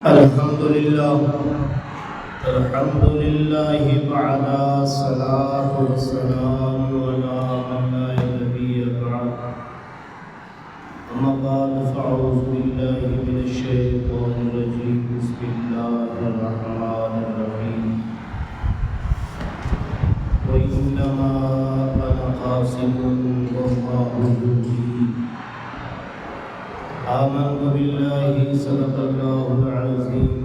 الحمد لله بعد الصلاة والسلام على من لا نبي بعد. أما بعد فأعوذ بالله من الشيطان الرجيم. بسم الله الرحمن الرحيم. وإنما أنا قاسم والله يهدي. آمنت بالله صدق الله العظيم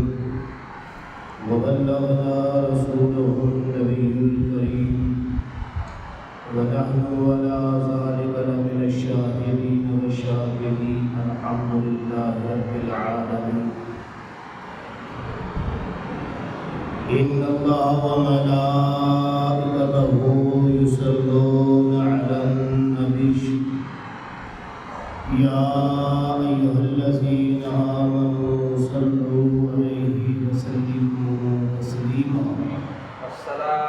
وبلغنا رسوله النبي الكريم ونحن على ذلك لمن الشاهدين والشاكرين. الحمد لله رب العالمين. إن الله وملائكته يصلون على النبي يا أيها الذين آمنوا صلوا عليه وسلموا تسليما.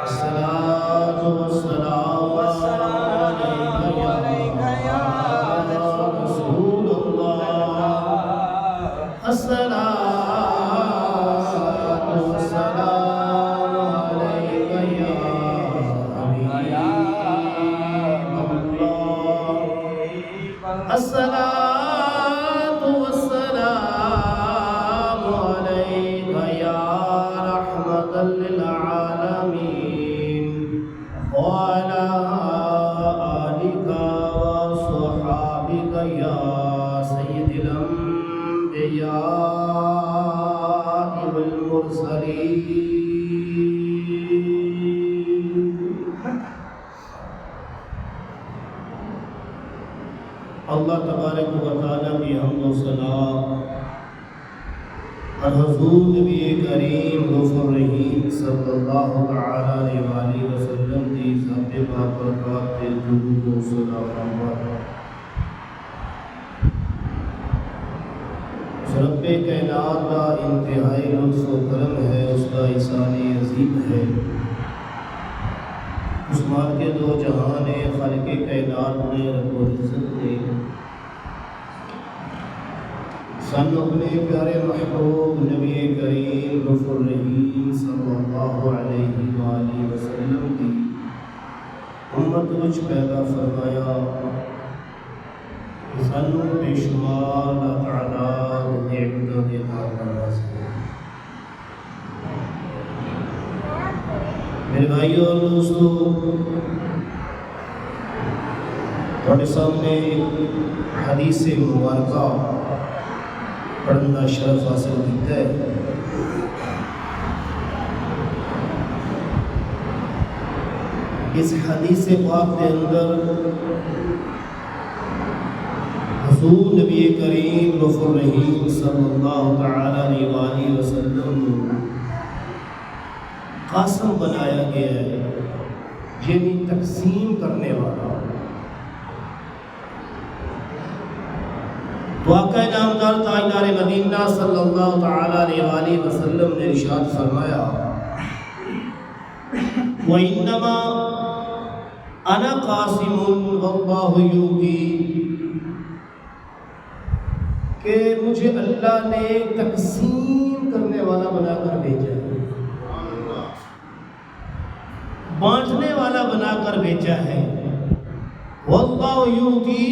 الصلاة والسلام عليك يا رسول الله. الصلاة والسلام عليك يا حبيب الله. الصلاة والسلام عليك يا رحمة للعالمين وعلى آلك وصحابك يا سيد الأنبياء والمرسلين. اللہ تبارک و تعالیٰ کی حمد و ثنا اور حضور نبی کریم غفور رحیم صلی اللہ تعالیٰ علیہ وسلم کی ذات بابرکات کے درود و سلام پر رب کائنات کا انتہائی لطف و کرم ہے، اس کا احسان عظیم ہے. اس مال کے دو جہان خالق کائنات نے رب و عزت نے سن اپنے پیارے محبوب نبی کریم غفور رحیم صلی اللہ علیہ وآلہ وسلم کی امت وچ پیدا فرمایا. سنوں بے شمار تعداد نعمتوں کے کارناموں سے میرے بھائیوں اور دوستوں، تھوڑے سامنے حدیث مبارکہ پڑھنا شرف حاصل کیتا ہے. اس حدیث پاک کے اندر حضور نبی کریم غفور رحیم صلی اللہ تعالی علیہ وآلہ وسلم قاسم بنایا گیا ہے، یعنی تقسیم کرنے والا. تو آقا نامدار تاجدار مدینہ صلی اللہ تعالی علیہ وآلہ وسلم نے ارشاد فرمایا وَإِنَّمَا أَنَا قَاسِمٌ وَاللَّهُ يُؤْتِي، کہ مجھے اللہ نے تقسیم کرنے والا بنا کر بھیجا ہے، بانٹنے والا بنا کر بھیجا ہے. واللہ یؤتی،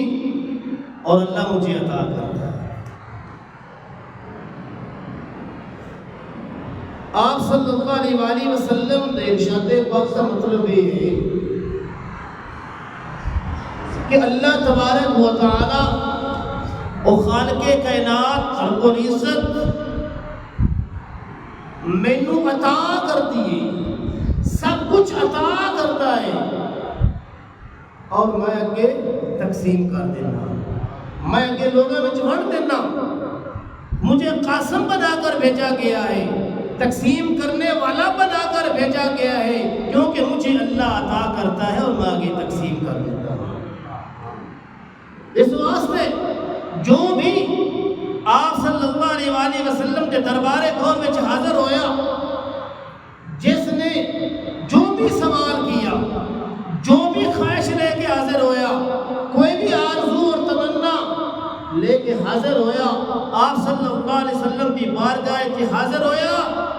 اور اللہ مجھے عطا کرتا ہے. آپ صلی اللہ علیہ وآلہ وسلم نے ارشاد پاک کا مطلب یہ ہے کہ اللہ تبارک و تعالی وہ خالق کائنات رب العزت مینوں عطا کرتی ہے، سب کچھ عطا کرتا ہے، اور میں اگے تقسیم کر دینا، میں اگے لوگوں میں ونڈ دینا. مجھے قاسم بنا کر بھیجا گیا ہے، تقسیم کرنے والا بنا کر بھیجا گیا ہے، کیونکہ مجھے اللہ عطا کرتا ہے اور میں آگے تقسیم کر دیتا ہوں. اس واسطے جو بھی آپ صلی اللہ علیہ وآلہ وسلم کے دربار کون میں حاضر ہویا، جس نے جو بھی سوال کیا، جو بھی خواہش لے کے حاضر ہویا، کوئی بھی آرزو اور تمنا لے کے حاضر ہویا آپ صلی اللہ علیہ وسلم کی بارگاہ سے حاضر ہویا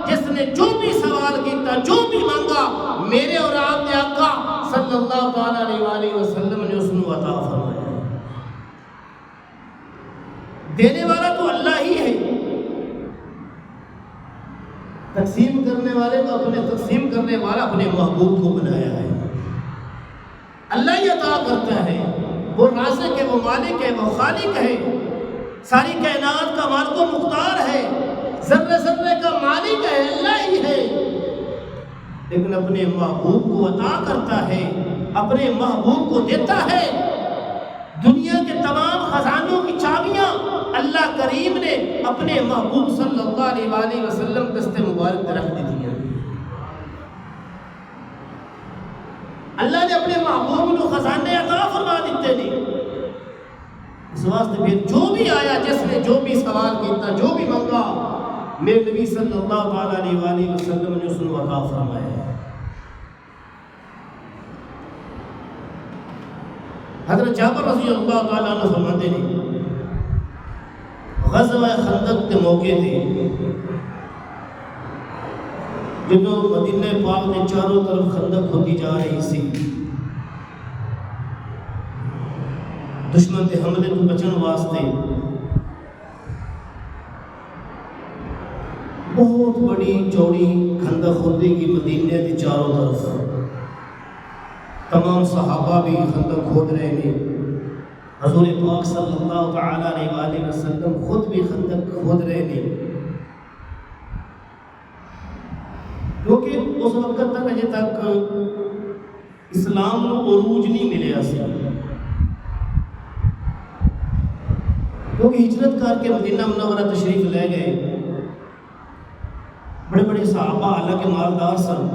جس نے جو بھی سوال کیتا جو بھی مانگا میرے اور آپ کے آقا صلی اللہ تعالیٰ علیہ وسلم نے اس کو عطا فرمایا۔ دینے والا تو اللہ ہی ہے، تقسیم کرنے والے کو اپنے تقسیم کرنے والا اپنے محبوب کو بنایا ہے۔ اللہ ہی عطا کرتا ہے، وہ رازق ہے، وہ مالک ہے، وہ خالق ہے، ساری کائنات کا مالک و مختار ہے، ذرے ذرے کا مالک ہے، اللہ ہی ہے، لیکن اپنے محبوب کو عطا کرتا ہے، اپنے محبوب کو دیتا ہے۔ دنیا کے تمام خزانوں کی چابیاں اللہ کریم نے اپنے محبوب صلی اللہ علیہ وسلم دست مبارک میں رکھ دی ہیں۔ اللہ نے اپنے محبوب کو خزانے عطا فرما دیتے ہیں۔ اس واسطے پھر جو بھی آیا، جس نے جو بھی سوال کیتا، جو بھی منگا، میرے نبی صلی اللہ تعالیٰ علیہ وسلم نے اس کو عطا فرمایا۔ حضرت جابر رضی اللہ تعالیٰ عنہ فرماتے ہیں غزوہ خندق کے موقع تھے جب مدینہ پاک میں چاروں طرف خندق ہوتی جا رہی سی، دشمن کے حملے کو بچن واسطے بہت بڑی چوڑی خندق ہوتی گی مدینہ کے چاروں طرف۔ تمام صحابہ بھی خندق کھود رہے ہیں، حضور پاک صلی اللہ تعالیٰ علیہ وسلم خود بھی خندق کھود رہے ہیں، کیونکہ اس وقت تک اجے تک اسلام کو عروج نہیں ملیا سی، کیونکہ ہجرت کر کے مدینہ منورہ تشریف لے گئے، بڑے بڑے صحابہ اللہ کے مالدار سن،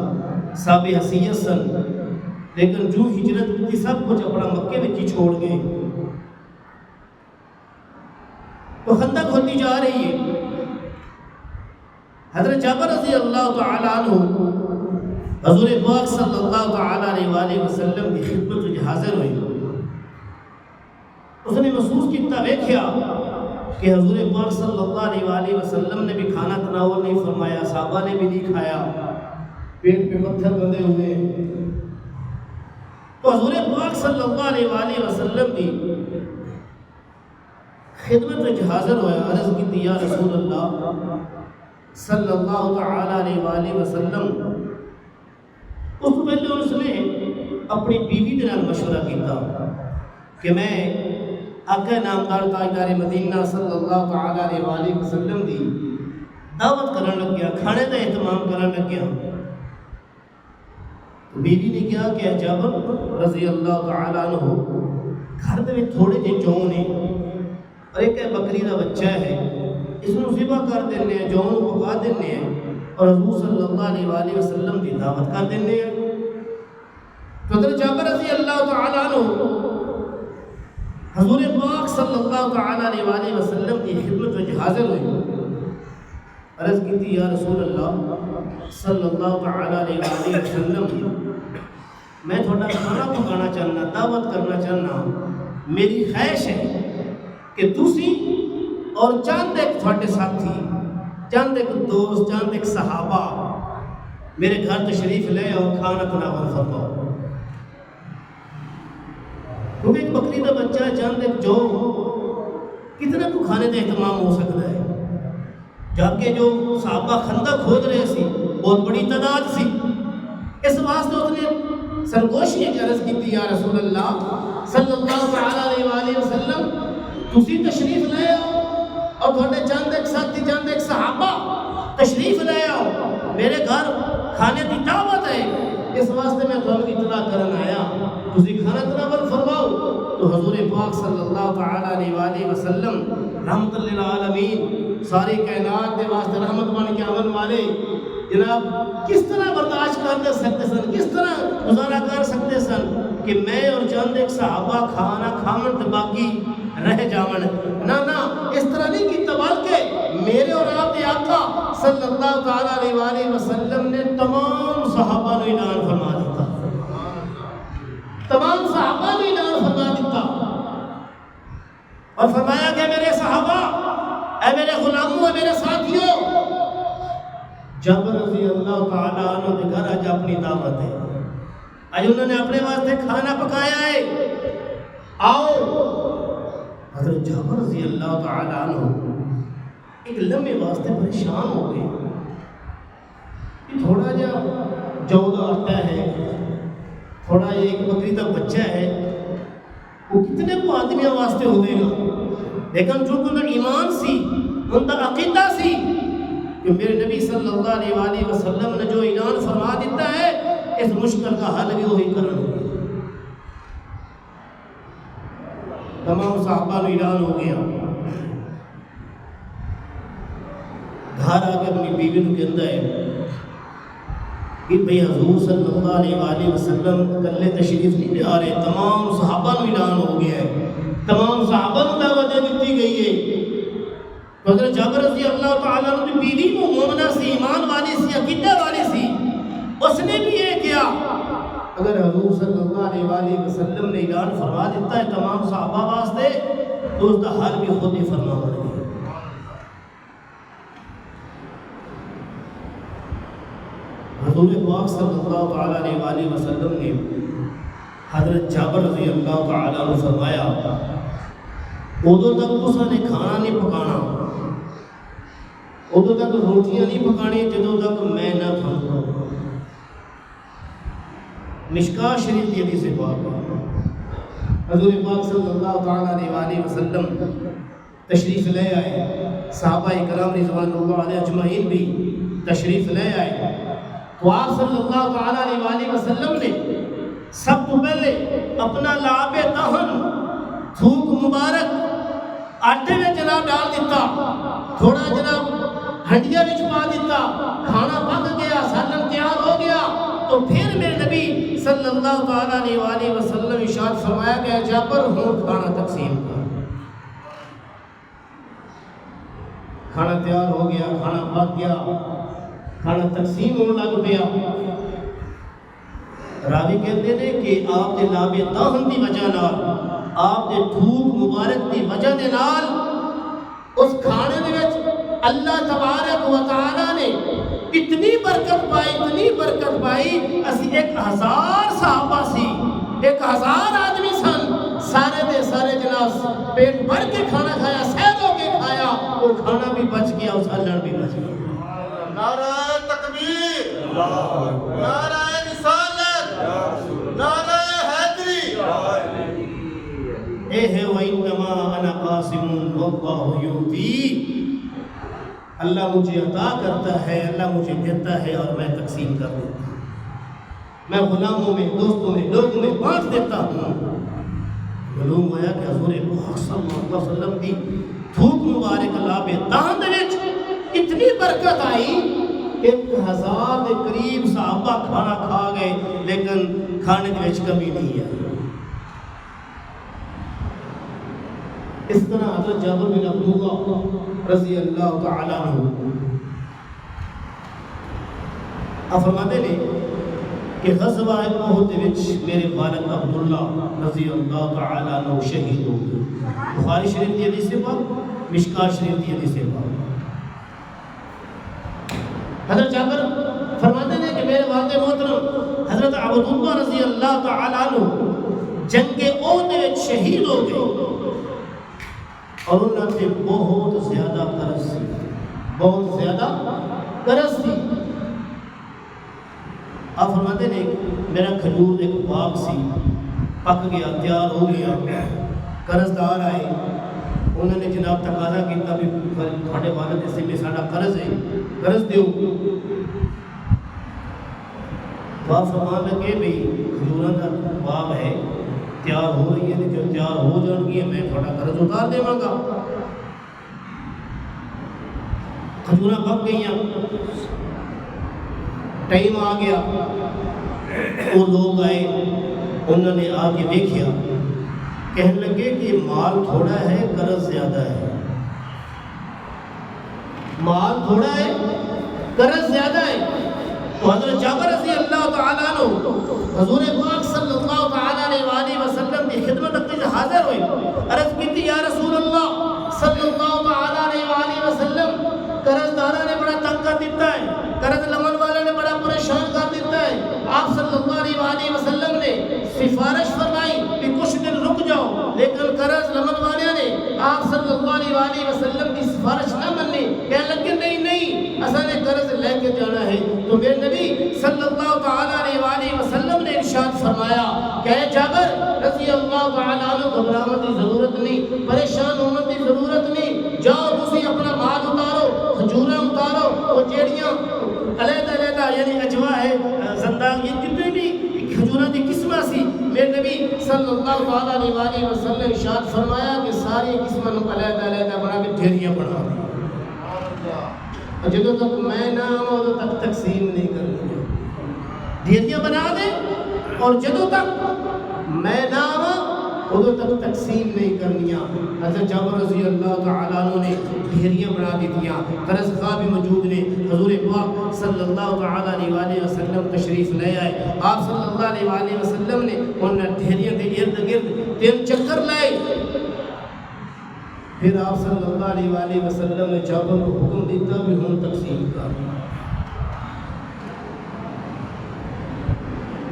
صاحب حیثیت سن، لیکن جو ہجرت کی سب کچھ اپنا مکے میں ہی چھوڑ گئے۔ تو خندق ہوتی جا رہی ہے، حضرت جابر رضی اللہ تعالیٰ عنہ حضور پاک صلی اللہ تعالیٰ علیہ وسلم کی خدمت میں حاضر ہوئی۔ اس نے محسوس کیتا دیکھا کہ حضور پاک صلی اللہ علیہ وسلم نے بھی کھانا تناول نہیں فرمایا، صحابہ نے بھی نہیں کھایا، پیٹ پہ پتھر بندھے ہوئے۔ تو حضور پاک صلی اللہ علیہ وسلم کی خدمت میں حاضر ہوا، عرض کی یا رسول اللہ صلی اللہ تعالیٰ علیہ وسلم۔ اس کو پہلے اس نے اپنی بیوی کے نال مشورہ کیتا کہ میں آقا نامدار تاجدار مدینہ صلی اللہ تعالیٰ علیہ وسلم کی دعوت کرنے لگ گیا، کھانے کا اہتمام کرنے لگ گیا۔ بیوی نے کہا کہ جابر رضی اللہ تعالیٰ عنہ گھر میں تھوڑے جے جون ہیں اور ایک بکری کا بچہ ہے، اس کو ذبح کر دینے ہیں، جون کو پکا دینے ہیں اور حضور صلی اللہ علیہ وسلم کی دعوت کر دینے ہیں۔ تو حضرت جابر رضی اللہ تعالیٰ عنہ حضور پاک صلی اللہ تعالیٰ علیہ وسلم کی خدمت میں حاضر ہوئی، عرض کی تھی یا رسول اللہ صلی اللہ تعالیٰ علیہ وسلم، میں تھوڑا کھانا پکانا چاہنا، دعوت کرنا چاہنا، میری خواہش ہے کہ تسی اور چند ایک تھوڑے ساتھی، چند ایک دوست، چند ایک صحابہ میرے گھر تشریف لے اور کھانا تناول فرماؤ، کیونکہ ایک بکری کا بچہ، چند ایک جو کتنا تو کھانے کا اہتمام ہو سکتا ہے، جبکہ جو صحابہ خندق کھود رہے سی بہت بڑی تعداد سی۔ اس واسطے اس نے سرگوشی ایک عرض کی تھی یا رسول اللہ صلی اللہ تعالیٰ علیہ وسلم، تسی تشریف لے آؤ اور تھوڑے چند ایک ساتھی، چند ایک صحابہ تشریف لے آؤ، میرے گھر کھانے کی دعوت ہے، اس واسطے میں تمہیں اطلاع کرن آیا، تسی کھانا تناول فرماؤ۔ تو حضور پاک صلی اللہ تعالیٰ علیہ وسلم رحمت للعالمین، ساری کائنات کے واسطے رحمت بن کے آمن والے جناب کس طرح برداشت کر سکتے سن، کس طرح گزارا کر سکتے سن کہ میں اور چند ایک صحابہ کھانا کھاون تے باقی رہ جاون؟ نہ اس طرح نہیں کیتا، بلکہ میرے اور آپ کے آقا صلی اللہ تعالیٰ علیہ وسلم نے تمام صحابہ کو اعلان فرما دیتا، تمام صحابہ کو اعلان فرما دیتا اور فرمایا کہ میرے صحابہ، اے میرے غلاموں، اے میرے ساتھیوں، جابر رضی اللہ تعالیٰ عنہ کے گھر آج اپنی دعوت ہے، آج انہوں نے اپنے واسطے کھانا پکایا ہے، آؤ۔ حضرت جابر رضی اللہ تعالیٰ عنہ ایک لمحے واسطے پریشان ہو گئے کہ تھوڑا جا جوگا آتا ہے، تھوڑا یہ ایک بکری کا بچہ ہے، وہ کتنے کو آدمیاں واسطے ہو گئے گا، لیکن جو ان کا ایمان سی، ان کا عقیدہ سی کہ میرے نبی صلی اللہ علیہ وآلہ وسلم نے جو اعلان فرما دیتا ہے اس مشکل کا حل بھی وہی کرنا ہے۔ تمام صحابہ نے اعلان ہو گیا، گھر آ کے اپنی بیوی کو کہتا ہے کہ بھئی حضور صلی اللہ علیہ وآلہ وسلم کلے تشریف نہیں لے آ رہے، تمام صحابہ نے اعلان ہو گیا ہے، تمام صحابہ کو دعوت دے دیتی گئی ہے۔ حضرت جابر رضی اللہ تعالیٰ عنہ کی بیوی مومنہ سی، ایمان والی سی، عقیدہ والی سی، اس نے بھی یہ کیا، اگر حضور صلی اللہ علیہ وآلہ وسلم نے اعلان فرما دیتا ہے تمام صحابہ واسطے تو اس کا حل بھی خود ہی فرما پڑے گا۔ حضور پاک صلی اللہ تعالیٰ علیہ وآلہ وسلم نے حضرت جابر رضی اللہ تعالیٰ عنہ فرمایا، ادو تک تساں نے کھانا نہیں پکانا، ادو تک روٹیاں نہیں پکانی جدو تک میں نہ کھاؤں۔ مشکاہ شریف کی حدیث پاک، حضور پاک صلی اللہ تعالیٰ علیہ وآلہ وسلم تشریف لے آئے، صحابہ کرام رضوان اللہ علیہ اجمعین بھی تشریف لے آئے، تو آپ صلی اللہ تعالیٰ علیہ وآلہ وسلم نے سب کو پہلے اپنا لعاب دہن تھوک مبارک آٹے میں جناب ڈال دیتا، تھوڑا جناب ہنڈیا وچ پا دیتا، کھانا پک گیا، سالن تیار ہو گیا، تو پھر میرے نبی صلی اللہ تعالیٰ علیہ وآلہ وسلم ارشاد فرمایا کہ جابر ہوں کھانا تقسیم کر۔ کھانا تیار ہو گیا، کھانا پک گیا، کھانا تقسیم ہونے لگ پیا۔ راوی کہتے ہیں کہ آپ دے لعاب دہن دی وجہ نال، آپ دے تھوک مبارک دی وجہ دے نال اس کھانے دے وچ اللہ تبارک و تعالی نے اتنی برکت پائی، اتنی برکت پائی، اسی 1000 صحابہ سی، 1000 آدمی سن، سارے دے سارے جناب پیٹ بھر کے کھانا کھایا، سہد ہو کے کھایا، اور کھانا بھی بچ گیا، اس سالن بھی بچ گیا۔ نعرہ تکبیر، نعرہ رسالت، نعرہ حیدری، اے ہے وَإِنَّمَا أَنَا قَاسِمٌ وَاللَّهُ يُؤْتِي، اللہ مجھے عطا کرتا ہے، اللہ مجھے دیتا ہے اور میں تقسیم کر دیتا ہوں، میں غلاموں میں، دوستوں میں، لوگوں میں بانٹ دیتا ہوں۔ معلوم ہوا کہ حضور پاک صلی اللہ علیہ وسلم دی تھوک مبارک لعاب دہن دے وچ اتنی برکت آئی، 1000 کے قریب صحابہ کھانا کھا گئے، لیکن کھانے کے وچ کمی نہیں ہے۔ اس طرح حضرت جابر بن عبداللہ رضی اللہ تعالیٰ عنہ فرماتے نے کہ غزوہ احد وچ میرے والد عبداللہ رضی اللہ تعالیٰ عنہ شہید ہو گئے۔ بخاری شریف کی حدیث سے پاک، مشکاہ شریف کی حدیث سے پاک۔ حضرت جابر فرماتے ہیں کہ میرے والد محترم حضرت عبداللہ رضی اللہ تعالیٰ عنہ جنگ احد وچ شہید ہو گئے، اور انہوں نے بہت زیادہ قرض سی، بہت زیادہ قرض سی۔ آپ فرماتے ہیں میرا کھجور ایک باغ سی، پک گیا، تیار ہو گیا، قرض دار آئے، انہوں نے جناب تقاضا کیتا بھی تھوڑے والد سے میں ساڈا قرض ہے، قرض دیو۔ تو آپ فرمان لگے بھئی کھجوراں دا باغ ہے، تیار ہو رہی ہے، جو تیار ہو جان گی میں تھوڑا قرض اتار دے گا۔ کھجوراں پک گئیاں، ٹائم آ گیا، وہ لوگ آئے، انہوں نے آ کے دیکھیا، کہنے لگے کہ مال تھوڑا ہے، قرض زیادہ ہے، مال تھوڑا ہے، قرض زیادہ ہے۔ تو حضرت جابر رضی اللہ تعالیٰ عنہ حضور پاک صلی اللہ تعالیٰ علیہ وآلہ وسلم کی خدمت اپنی حاضر ہوئے، عرض کی یا رسول اللہ وآلہ وسلم کی سفارش نہ مننے، کہنے لگے نہیں نہیں اساں نے قرض لے کے جانا ہے، تو میرے نبی صلی اللہ تعالیٰ علیہ وآلہ وسلم نے ارشاد فرمایا کہ اے جابر رضی اللہ تعالیٰ عنہ، گھبراہٹ کی ضرورت نہیں، پریشان ہونے کی ضرورت نہیں، جاؤ تسی اپنا مال اتارو، کھجوراں اتارو، وہ جیڑیاں علیحدہ علیحدہ یعنی اجوا ہے، زنداق، یہ جتنے بھی کھجوراں دی قسمہ سی، میرے نبی صلی اللہ تعالیٰ علیہ وآلہ وسلم ارشاد فرمایا کہ ساری قسموں کو علیحدہ علیحدہ بنا کے ڈھیریاں بنا دیں، اور جدوں تک میں نہ آؤں ادوں تک تقسیم نہیں کرنی، ڈھیریاں بنا دیں، اور جدوں تک میں نہ آؤں ادوں تک تقسیم نہیں کرنیاں۔ حضرت جابر رضی اللہ تعالیٰ عنہ نے ڈھیریاں بنا دیتیاں، قرض خواہ بھی موجود نے، حضور پاک صلی اللہ تعالیٰ علیہ وآلہ وسلم تشریف لے آئے، آپ صلی اللہ علیہ وآلہ وسلم نے ان ڈھیریاں کے ارد گرد 3 چکر لائے، پھر آپ صلی اللہ علیہ وآلہ وسلم نے جابر کو حکم دیتا بھی ہوں تقسیم کر۔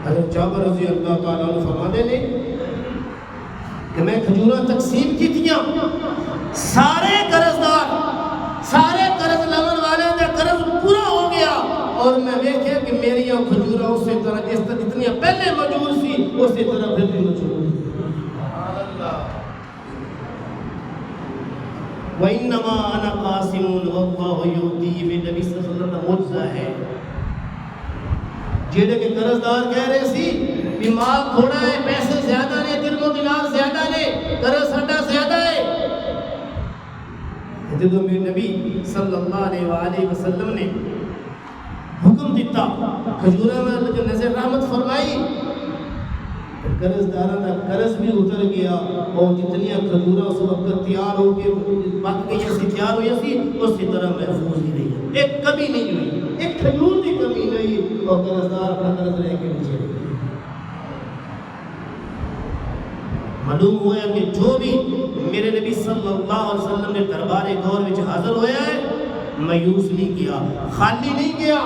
حضرت جابر رضی اللہ تعالیٰ عنہ فرماتے نے کہ میں کھجوراں تقسیم کی تھیاں، سارے قرضدار، سارے قرض لون والے کا قرض پورا ہو گیا، اور میں دیکھے کہ میری کھجوراں اسی طرح جس طرح جتنی پہلے موجود سی اسی طرح پھر بھی موجود ہے۔ وَإِنَّمَا أَنَا قَاسِمٌ وَاللَّهُ يُؤْتِي، میں نبی صلی اللہ علیہ وسلم کا معجزہ ہے۔ جیڑے کے قرضدار کہہ رہے سی کہ مال تھوڑا ہے، پیسے زیادہ نے، درہم و دینار زیادہ نے، قرض ساڈا زیادہ ہے، جدوں میرے نبی صلی اللہ علیہ وآلہ وسلم نے حکم دیتا، کھجوراں میں جو نظر رحمت فرمائی، قرض داراں کا قرض بھی اتر گیا، اور جتنیاں کھجوراں اس وقت تیار ہو کے پک گئی سی، تیار ہوئی سی، اسی طرح محفوظ ہی رہی، ایک کمی نہیں ہوئی، ایک کھجور کی کمی نہیں، اور قرض دار اپنا قرض لے کے نیچے گئے۔ معلوم ہوا کہ جو بھی میرے نبی صلی اللہ علیہ وسلم نے دربار غور وچ حاضر ہویا ہے، مایوس نہیں کیا، خالی نہیں کیا،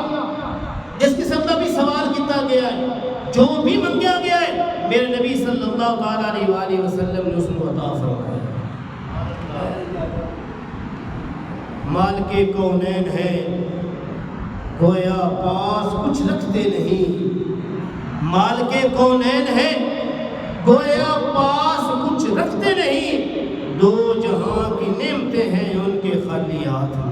جس قسم کا بھی سوال کیتا گیا ہے، جو بھی منگیا گیا ہے، میرے نبی صلی اللہ تعالیٰ علیہ وآلہ وسلم نے اس کو عطا فرمایا۔ مالک کونین ہے، گویا پاس کچھ رکھتے نہیں، مالک کونین ہے، گویا پاس کچھ رکھتے نہیں، دو جہاں کی نعمتیں ہیں ان کے خالی ہاتھ میں۔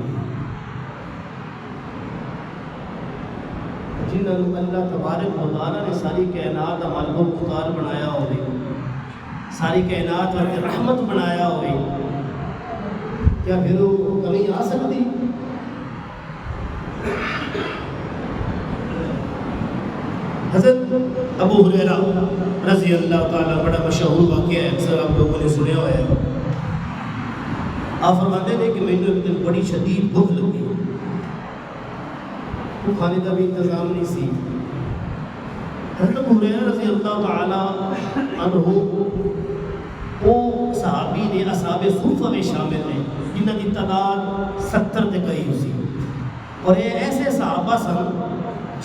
جنہوں اللہ تبارک و تعالیٰ نے ساری کائنات ہمارے کو مختار بنایا ہوئے، ساری کائنات پر رحمت بنایا ہوئے، کیا پھر وہ کمی آ سکتی؟ حضرت ابو ہریرہ رضی اللہ تعالیٰ، بڑا مشہور واقعہ ہے، اکثر آپ لوگوں نے سنیا ہوا ہے، آپ فرماتے ہیں کہ میں نے ایک دن بڑی شدید بھوک لگی، وہ کھانے کا بھی انتظام نہیں سی۔ حضرت ابو ہریرہ رضی اللہ تعالیٰ عنہ وہ صحابی نے اصحاب صوفہ میں شامل ہیں، جنہ کی تعداد 70 تک گئی ہوئی، اور یہ ایسے صحابہ سن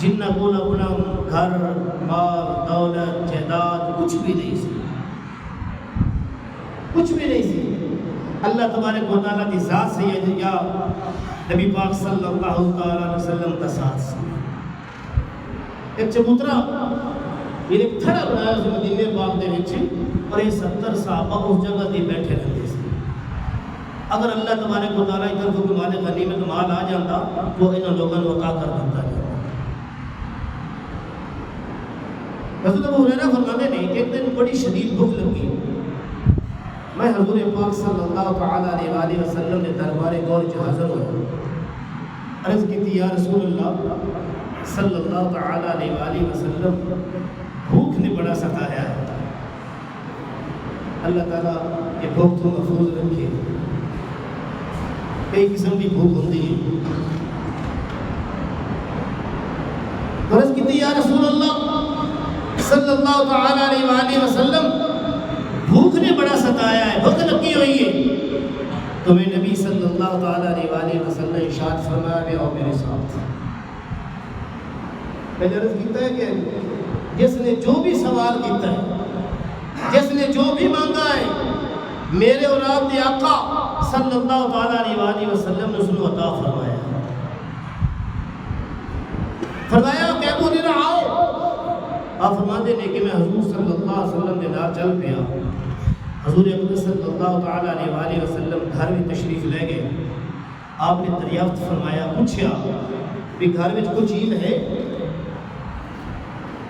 جنہ کو اپنا گھر، مال، دولت، جائیداد کچھ بھی نہیں سی، کچھ بھی نہیں سی، اللہ تبارک و تعالیٰ کی ذات سے یا نبی پاک صلی اللہ علیہ وسلم کا ساتھ سی۔ ایک چبوترا یعنی تھڑا بنایا اس مدینے پاک دے وچ، اور یہ 70 صحابہ اس جگہ تے بیٹھے رہتے سی۔ اگر اللہ تبارک و تعالیٰ کی طرف کوئی مال غنیمت مال آ جاتا تو انہوں لوگوں کو عطا کر دیتا ہے۔ حضرت ابو ہریرہ فرماتے ہیں کہ ایک دن بڑی شدید بھوک لگی، میں حضور پاک صلی اللہ تعالیٰ علیہ وآلہ وسلم نے دربار غور وچ حاضر ہوا، عرض کی یا رسول اللہ صلی اللہ تعالیٰ علیہ وآلہ وسلم، بھوک نے بڑا ستایا ہے، اللہ تعالیٰ یہ بھوک تو محفوظ رکھے، کئی قسم کی بھوک ہوتی ہے۔ عرض کی یا رسول اللہ صلی اللہ تعالیٰ علیہ وآلہ وسلم، بھوک نے بڑا ستایا ہے، بھوک لگی ہوئی ہے، تو میں نبی صلی اللہ تعالیٰ علیہ وآلہ وسلم ارشاد فرمایا کہ آؤ میرے ساتھ۔ میں نے عرض کیتا ہے کہ جس نے جو بھی سوال کیتا ہے، جس نے جو بھی مانگا ہے، میرے اور آپ کے آقا صلی اللہ تعالیٰ علیہ وسلم نے اس کو عطا فرمایا کہ ابو ہریرہ آؤ. آپ فرماتے ہیں کہ میں حضور صلی اللہ علیہ وسلم کے نال چل پیا. حضور اقدس صلی اللہ تعالیٰ علیہ وسلم گھر میں تشریف لے گئے. آپ نے دریافت فرمایا, پوچھا بھی گھر میں کچھ چیز ہے؟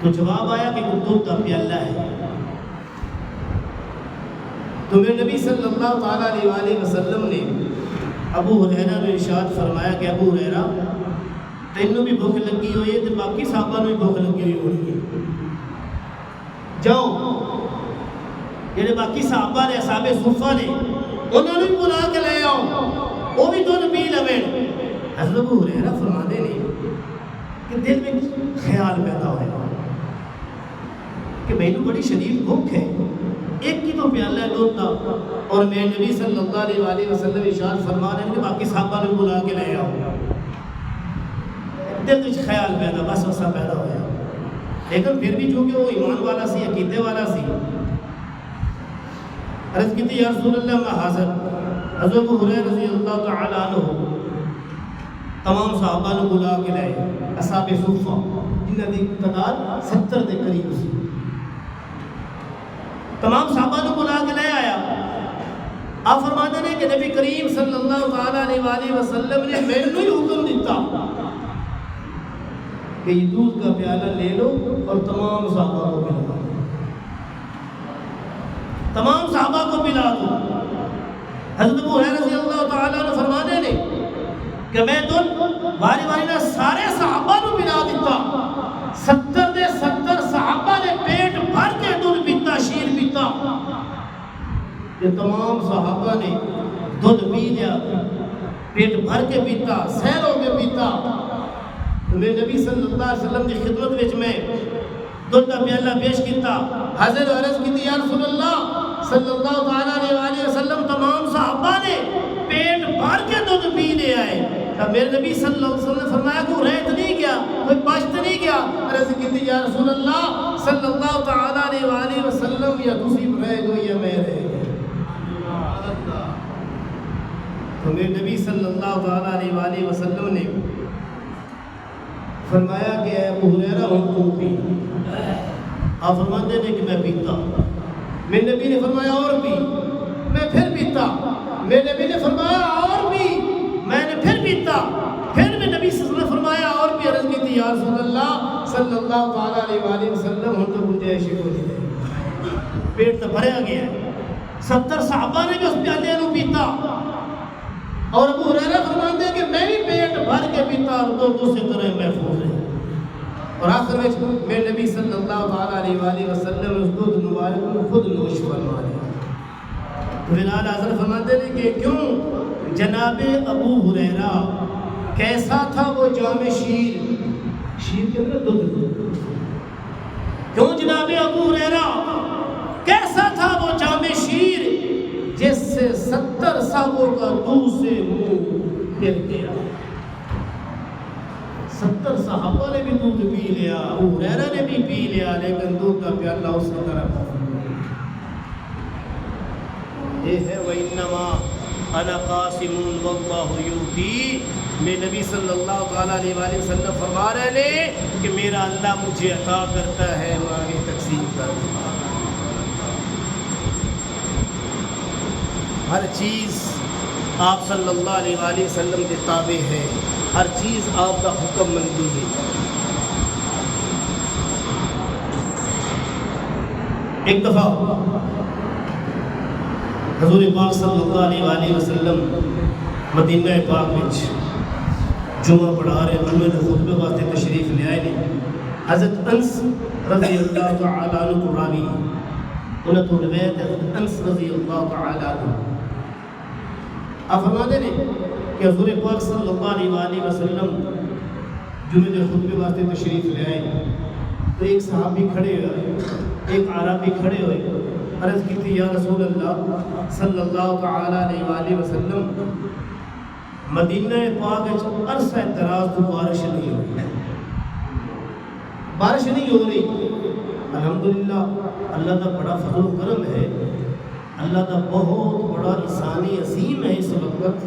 تو جواب آیا کہ وہ دودھ کا پیالہ ہے. تو میرے نبی صلی اللہ تعالیٰ علیہ وسلم نے ابو ہریرہ نے ارشاد فرمایا کہ ابو ہریرہ تینوں بھی بھوک لگی ہوئی ہے تو باقی صحابہ نے بھی بھوک لگی ہوئی ہونی ہے. جاؤ جڑے باقی صحابہ نے اصحاب صفہ نے انہوں نے بلا کے لے آؤ, وہ بھی دودھ پی لویں. حضرت ابو ہریرہ فرماتے ہیں کہ دل میں خیال پیدا ہوا کہ میں بڑی شدید بھوک ہے, ایک کی تو پیالہ ہے دودھ کا, اور میں نبی صلی اللہ علیہ وسلم ارشاد فرما رہے ہیں کہ باقی صحابہ نے بلا کے لے آؤ. دل کچھ خیال پیدا, بس وسا پیدا ہوا. لیکن پھر بھی چونکہ وہ ایمان والا سی, عقیدے والا سی, عرض کی تھی یا رسول اللہ میں حاضر. حضرت ابو ہریرہ رضی اللہ تعالی عنہ تمام صحابہ نے بلا کے لائے, اصحاب صفہ جنہاں دی تعداد 70 کے قریب سی. تمام صحابہ نے بلا کے لے آیا. آپ فرماتے ہیں کہ نبی کریم صلی اللہ تعالی علیہ وسلم نے مینوں ہی حکم دیتا کہ یہ دودھ کا پیالہ لے لو اور تمام صحابہ کو پلا دو, تمام صحابہ کو پلا دو. حضرت ابو ہریرہ رضی اللہ تعالیٰ عنہ فرماتے ہیں کہ میں دودھ واری واری نہ سارے صحابہ کو پلا دیتا. 70 دے 70 صحابہ نے پیٹ بھر کے دودھ پیتا, شیر پیتا. یہ تمام صحابہ نے دودھ پی لیا, پیٹ بھر کے پیتا, سیر ہو کے پیتا. میرے نبی صلی اللہ علیہ وسلم کی خدمت وچ میں دودھ کا پیالہ پیش کیتا. حضرت عرض کی تھی یا رسول اللہ صلی اللہ تعالیٰ علیہ وسلم تمام صحابہ نے پیٹ بھر کے دودھ پی لے آئے. تب میرے نبی صلی اللہ علیہ وسلم نے فرمایا کوئی رہ تو نہیں گیا, کوئی بچ تو نہیں گیا؟ عرض کی تھی یا رسول اللہ صلی اللہ تعالیٰ علیہ وسلم یا تسی رہ گئے یا میں رہ گئے. تو میرے نبی صلی اللہ تعالیٰ علیہ وسلم نے فرمایا کہ اے ابو ہریرہ ہم تو پی. آپ فرماتے ہیں کہ میں پیتا. میرے نبی نے فرمایا اور پی, میں پھر پیتا. میرے نبی نے فرمایا اور پی, میں نے پھر پیتا. پھر میں نبی صلی اللہ علیہ وسلم نے فرمایا اور پی. عرض کی تھی یا رسول اللہ صلی اللہ تعالیٰ علیہ وسلم ہم تو گنجائش ہی نہیں ہے, پیٹ تو بھرا گیا ہے. 70 صحابہ نے بھی اس پیالے کو پیتا, اور ابو ہریرہ فرماتے ہیں کہ میں بھی پیٹ بھر کے پیتا اور دو دوسری طرح محفوظ ہے. اور آخر میں میرے نبی صلی اللہ تعالیٰ علیہ وسلم اس دودھ مبارک کو خود نوش فرما لیا. تو فلحال حضرت فرماتے ہیں کہ کیوں جناب ابو ہریرہ کیسا تھا وہ جام شیر, شیر کے اندر دودھ, کیوں جناب ابو ہریرہ کیسا تھا وہ جام شیر جس سے 70 صحابوں کا دودھ سے منہ پھر گیا. 70 صحابہ نے بھی دودھ پی لیا, ابو ہریرہ نے بھی پی لیا, لیکن دودھ کا پیالہ اس کی طرف یہ ہے وَإِنَّمَا أَنَا قَاسِمٌ وَاللَّهُ يُؤْتِي. میں نبی صلی اللہ تعالیٰ علیہ وسلم فرما رہے ہیں کہ میرا اللہ مجھے عطا کرتا ہے, میں آگے تقسیم کر دوں. ہر چیز آپ صلی اللہ علیہ وسلم کے تابع ہے, ہر چیز آپ کا حکم مندی ہے. ایک دفعہ حضور پاک صلی اللہ علیہ وسلم مدینہ پاک میں جمعہ پڑھا رہے, جمعے کے خطبے واسطے تشریف لے آئے نہیں. حضرت انس رضی اللہ تعالیٰ عنہ کو راوی, انہیں تو روایت ہے انس رضی اللہ تعالیٰ عنہ. آپ فرماتے ہیں کہ حضور پاک صلی اللہ علیہ وسلم جمعے کے خطبے واسطے تشریف لے آئے تو ایک صحابی کھڑے ہوئے, ایک عربی کھڑے ہوئے. عرض کی تھی یا رسول اللہ صلی اللہ تعالیٰ علیہ وسلم مدینہ پاک عرصہ دراز تو بارش نہیں ہو رہی, بارش نہیں ہو رہی. الحمدللہ اللہ کا بڑا فضل و کرم ہے, اللہ کا بہت بڑا بڑا انسانی عظیم ہے اس وقت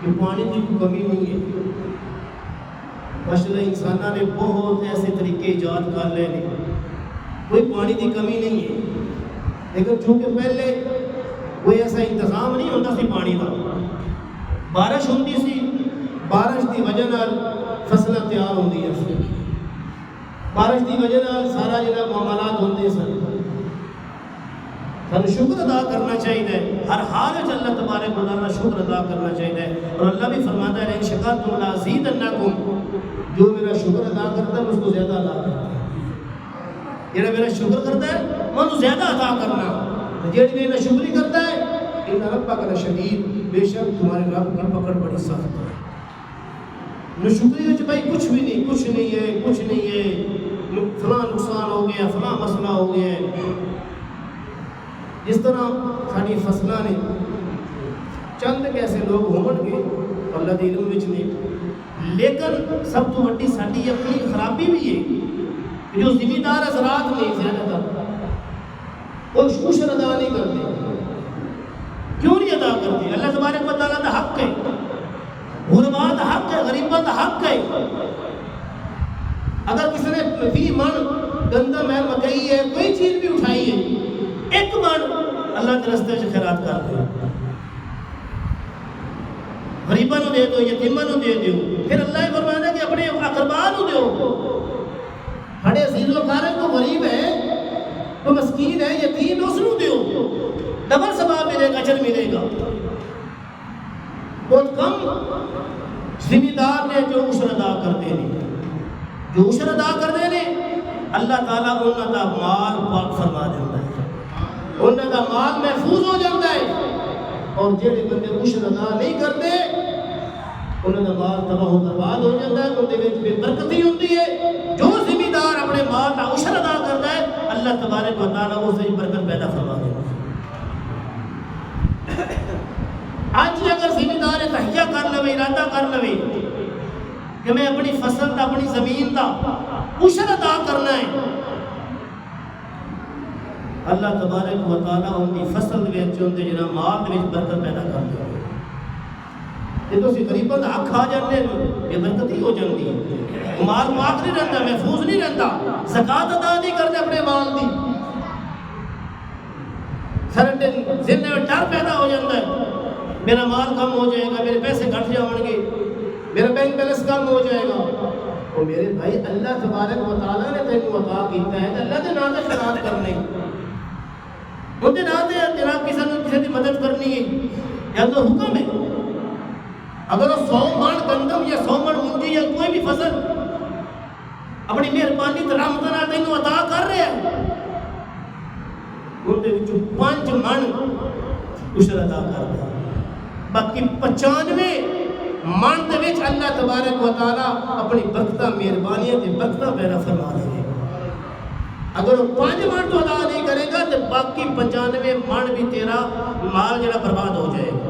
کہ پانی کی کوئی کمی نہیں ہے. ماشاءاللہ انسانوں نے بہت ایسے طریقے ایجاد کر لے ہیں, کوئی پانی کی کمی نہیں ہے. لیکن چونکہ پہلے کوئی ایسا انتظام نہیں ہوتا سی پانی کا, بارش ہوتی سی, بارش کی وجہ نال فصلیں تیار ہوتی ہیں, بارش کی وجہ نال سارا جڑا معاملات ہوتے سن. ہم شکر ادا کرنا چاہیے, ہر حال میں اللہ تبارک و تعالیٰ شکر ادا کرنا چاہیے. اور اللہ بھی فرماتا ہے ان شکرتم لازیدنکم, جو میرا شکر ادا کرتا ہے اس کو زیادہ ادا کرتا ہے. جڑا میرا شکر کرتا ہے میں انہوں زیادہ ادا کرنا, جڑا میرا شکر ہی کرتا ہے ان ربک لشدید, بے شک تمہارے رب کی پکڑ بڑی سخت ہے. شکری میں بھائی کچھ بھی نہیں, کچھ نہیں ہے, کچھ نہیں ہے, فلاں نقصان ہو گیا, فلاں مسئلہ ہو گیا ہے. جس طرح ساری فصلیں نے چند ایسے لوگ ہون گے اللہ کے علم وچ نے, لیکن سب تو وڈی ساری اپنی خرابی بھی ہے کہ جو ذمہ دار حضرات نے زیادہ تر وہ شکر ادا نہیں کرتے. کیوں نہیں ادا کرتے؟ اللہ تبارک و تعالیٰ کا حق ہے, غربات حق ہے, غریبت حق ہے. اگر کسی نے 20 من گندم ہے, مکئی ہے, کوئی چیز بھی اٹھائی ہے, ایک من اللہ کے راستے سے خیرات کر دو, غریباں نو دے دو, یتیماں نو دے دو. پھر اللہ ہی فرماتا ہے کہ اپنے اقرباء نو دو. ہڑے عزیز و قارب کو غریب ہے, تو مسکین ہے, یتیم ہے, اس نو دو, ڈبل ثواب ملے گا, اجر ملے گا. بہت کم ذمہ دار نے جو عشر ادا کرتے ہیں, جو عشر ادا کرتے ہیں اللہ تعالیٰ انہوں کا مال پاک فرما دیتا ہے, انہوں کا مال محفوظ ہو جاتا ہے. اور جہے بندے عشر ادا نہیں کرتے انہوں کا مال تباہ و برباد ہو جاتا ہے, ان بے برکتی ہوتی ہے. جو ذمہ دار اپنے مال کا عشر ادا کرتا ہے اللہ تبارک و تعالیٰ اسے برکت پیدا فرما دیتا ہے. آج اگر ذمہ دار تہیا کر لو, ارادہ کر لو کہ میں اپنی فصل کا, اپنی زمین کا عشر ادا کرنا ہے, اللہ تبارک و تعالیٰ ان کی فصل کے جنا مال کے برکت پیدا کر دے. جب تھی غریبوں کا حق کھا جاتے یہ برکت ہی ہو جاتی ہے. مال پاک نہیں رہتا, محفوظ نہیں رہتا, زکات ادا نہیں کرتے اپنے مال کی, سر ذہن میں ڈر پیدا ہو جاتا ہے میرا مال کم ہو جائے گا, میرے پیسے گھٹ جاؤں گے, میرا بینک بیلنس کم ہو جائے گا. اور میرے بھائی اللہ تبارک و تعالیٰ نے تینوں عطا کیتا ہے, اللہ کے نام سے خیرات کرنے, ان کے نام سے جناب کسی کی مدد کرنی ہے, یا تو حکم ہے. اگر وہ 100 من گندم یا 100 من مونجی یا کوئی بھی فصل اپنی مہربانی تو رحمت نال تینوں عطا کر رہے ہیں, ان کے 5 من عشر ادا کر دے, باقی 95 من دے وچ اللہ تبارک و تعالیٰ اپنی برکتاں مہربانیاں تے برکتاں پیدا فرما دے گا. اگر وہ 5 من تو ادا نہیں کرے گا تو باقی 95 من بھی تیرا مال جڑا برباد ہو جائے گا.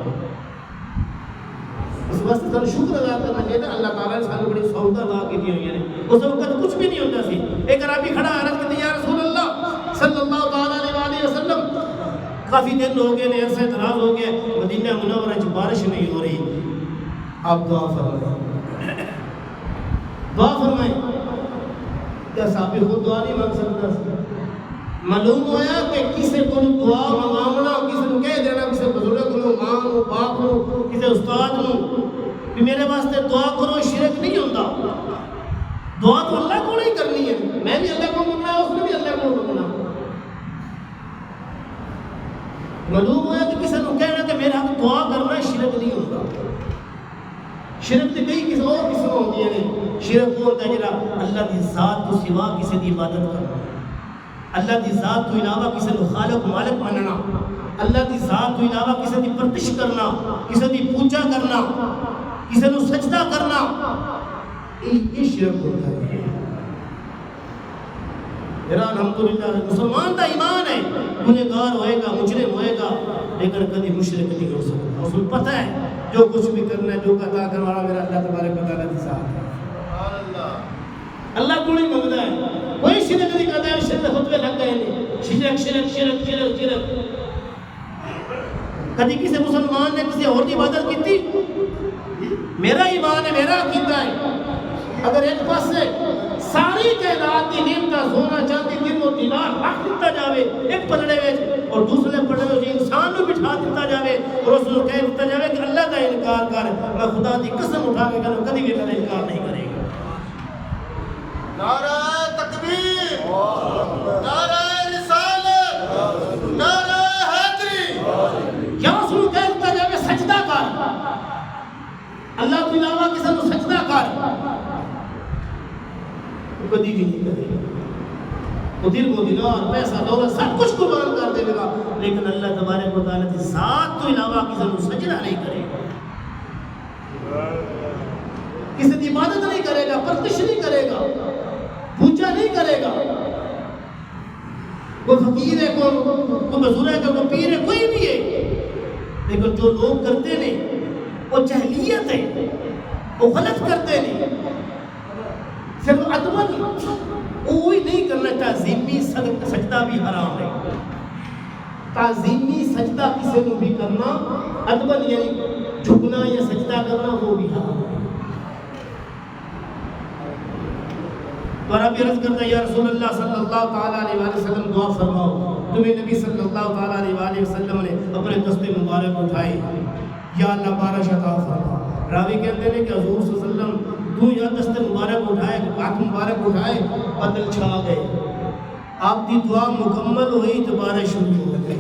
اس واسطے سانوں شکر ادا کرنا چاہیے. اللہ تعالیٰ نے سانوں بڑی سہولتاں عطا کی ہوئی ہیں. اس وقت کچھ بھی نہیں ہوتا سی. ایک عربی کھڑا عرض کرتے یا رسول اللہ صلی اللہ تعالیٰ علیہ وسلم, کافی دن ہو گئے, عرصہ دراز ہو گیا, مدینہ منورہ میں بارش نہیں ہو رہی, آپ دعا فرمائیں, دعا فرمائیں. کیا صحابی خود دعا نہیں مانگ سکتا؟ معلوم ہوا کہ کسی کو دعا مانگنا, کسی کو کہہ دینا, کسی بزرگ کو, ماں کو, باپ کو, کسی استاد کو کہ میرے واسطے دعا کرو, شرک نہیں ہوتا. دعا تو اللہ کو نہیں کرنی ہے, میں بھی اللہ کو مانگنا, اس نے بھی اللہ کو مانگنا. معلوم ہوا کہ کسی کو کہنا کہ میرا دعا کرنا شرک نہیں ہوتا. شرک تو کئی کسی اور قسم ہوتی ہے. شرک وہ ہوتا ہے جڑا اللہ کی ذات کو سوا کسی کی عبادت کرنا, اللہ کی ذات تو علاوہ کسی کو خالق مالک مننا, اللہ کی ذات تو علاوہ کسی کی پرتش کرنا, کسی کی پوجا کرنا, کسی کو سجدہ کرنا, یہ شرک ہوتا ہے. میرا الحمدللہ مسلمان کا ایمان ہے, گنہگار ہوئے گا, مجرم ہوئے گا, لیکن کبھی مشرک نہیں ہو سکتا. اس کو پتہ ہے جو کچھ بھی کرنا ہے, جو عطا کرنے والا میرا اللہ تبارک و تعالیٰ کی ذات ہے. اللہ کو نہیں مانگتا ہے, کوئی شرک نہیں کرتا ہے. شرک خطبے لگ گئے ہیں, شرک شرک شرک شرک شرک. کدی کسی مسلمان نے کسی اور کی عبادت کی تھی؟ میرا ایمان ہے، میرا عقیدہ ہے، اگر ایک پاس سے ساری کائنات کی نعمتاں سونا چاندی دن و دینار رکھ دیتا جاوے ایک پلڑے وچ اور دوسرے پلڑے وچ انسان نو بٹھا دیتا جاوے اور اس نو کہہ دیتا جاوے کہ اللہ کا انکار کر، میں خدا دی قسم اٹھا کے کہوں کبھی بھی میرا انکار نہیں کرے گا۔ نعرہ تکبیر، نعرہ رسالت، نعرہ حیدری، یا اس نو کہہ دیتا جاوے سجدہ کر، اللہ کے علاوہ کسی نو سجدہ کر، وہ کبھی بھی نہیں کرے گا۔ وہ دل و دینار پیسہ دولت سب کچھ قربان کر دے گا، لیکن اللہ تبارک و تعالیٰ کی ذات تو علاوہ کسی نو سجدہ نہیں کرے گا، کسی کی عبادت نہیں کرے گا، پرستش نہیں کرے گا، پوجا نہیں کرے گا۔ کوئی فقیر ہے، کوئی مزور ہے، کوئی پیر ہے، کوئی بھی ہے، لیکن جو لوگ کرتے ہیں وہ جہلیت ہے، وہ غلط کرتے ہیں، صرف ادبن وہی نہیں کرنا۔ تعظیمی سجدہ بھی حرام ہے، تعظیمی سجدہ کسی نے بھی کرنا ادبن یعنی جھکنا یا سجدہ کرنا وہ بھی حرام ہے۔ تو رب عرض کرتا ہے یا رسول اللہ صلی اللہ تعالیٰ علیہ وآلہ وسلم دعا فرماؤ۔ تمہیں نبی صلی اللہ تعالیٰ علیہ وآلہ وسلم نے اپنے دست مبارک اٹھائے، یا اللہ بارش عطا فرما۔ راوی کہتے ہیں کہ حضور صلی اللہ علیہ وسلم تو یا دست مبارک اٹھائے، ہاتھ مبارک اٹھائے، بادل چھا گئے، آپ کی دعا مکمل ہوئی تو بارش شروع ہو گئی۔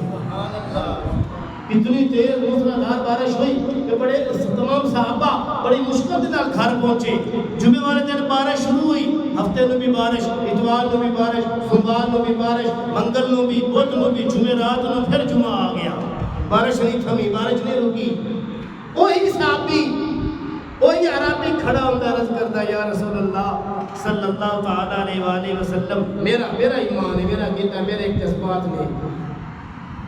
اتنی تیز موسلادھار بارش ہوئی کہ بڑے تمام صحابہ بڑی مشکل کے نال گھر پہنچے۔ جمعے والے دن بارش شروع ہوئی، ہفتے میں بھی بارش، اتوار میں بھی بارش، سوموار میں بھی بارش، منگل میں بھی، بدھ میں بھی، جمعے رات میں پھر جمعہ آ گیا، بارش نہیں تھمی، بارش نہیں رکی۔ وہی صحابی وہی عربی کھڑا ہوتا عرض کرتا یا رسول اللہ صلی اللہ تعالیٰ علیہ وآلہ وسلم، میرا ایمان ہے، میرا عقیدہ، میرے ایک جذبات میں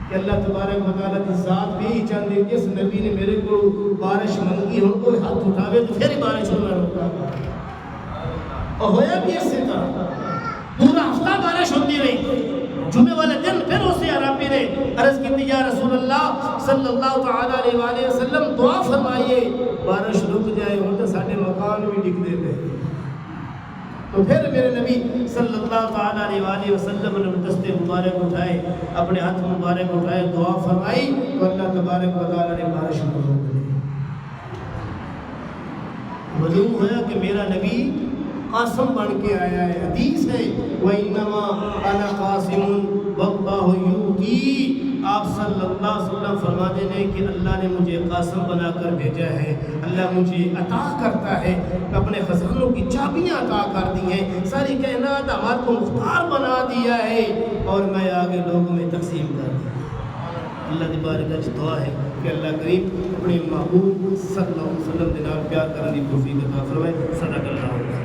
کہ اللہ تبارک و تعالیٰ کی ذات بھی چاہتے جس نبی نے میرے کو بارش منگی ہم کو ہاتھ اٹھاوے تو پھر ہی بارش ہونا رکا، اور ہویا بھی اسی طرح پورا ہفتہ بارش ہوتی رہی۔ جمعے والے دن پھر اسی عربی نے عرض کی یا رسول اللہ صلی اللہ تعالیٰ علیہ وآلہ وسلم دعا فرمائیے بارش رک جائے، ہوں تو ساڑھے مکان بھی ڈگ دیتے۔ تو پھر میرے نبی صلی اللہ تعالیٰ علیہ وآلہ وسلم نے دست مبارک اٹھائے، اپنے ہاتھ مبارک اٹھائے، دعا فرمائی تو اللہ تبارک و تعالیٰ نے بارش کو روک دی۔ معلوم ہوا کہ میرا نبی قاسم بن کے آیا ہے، حدیث ہے وَإِنَّمَا أَنَا قَاسِمٌ وَاللَّهُ يُؤْتِي، آپ صلی اللہ علیہ وسلم فرماتے ہیں کہ اللہ نے مجھے قاسم بنا کر بھیجا ہے، اللہ مجھے عطا کرتا ہے، اپنے خزانوں کی چابیاں عطا کر دی ہیں، ساری کائنات ہمارے کو مختار بنا دیا ہے اور میں آگے لوگوں میں تقسیم کر دیا۔ اللہ دی بارگاہ دعا ہے کہ اللہ کریم اپنے محبوب صلی اللہ علیہ وسلم کے نام پیار کرنے کی توفیق عطا فرمائے۔ صدق اللہ علیہ وسلم۔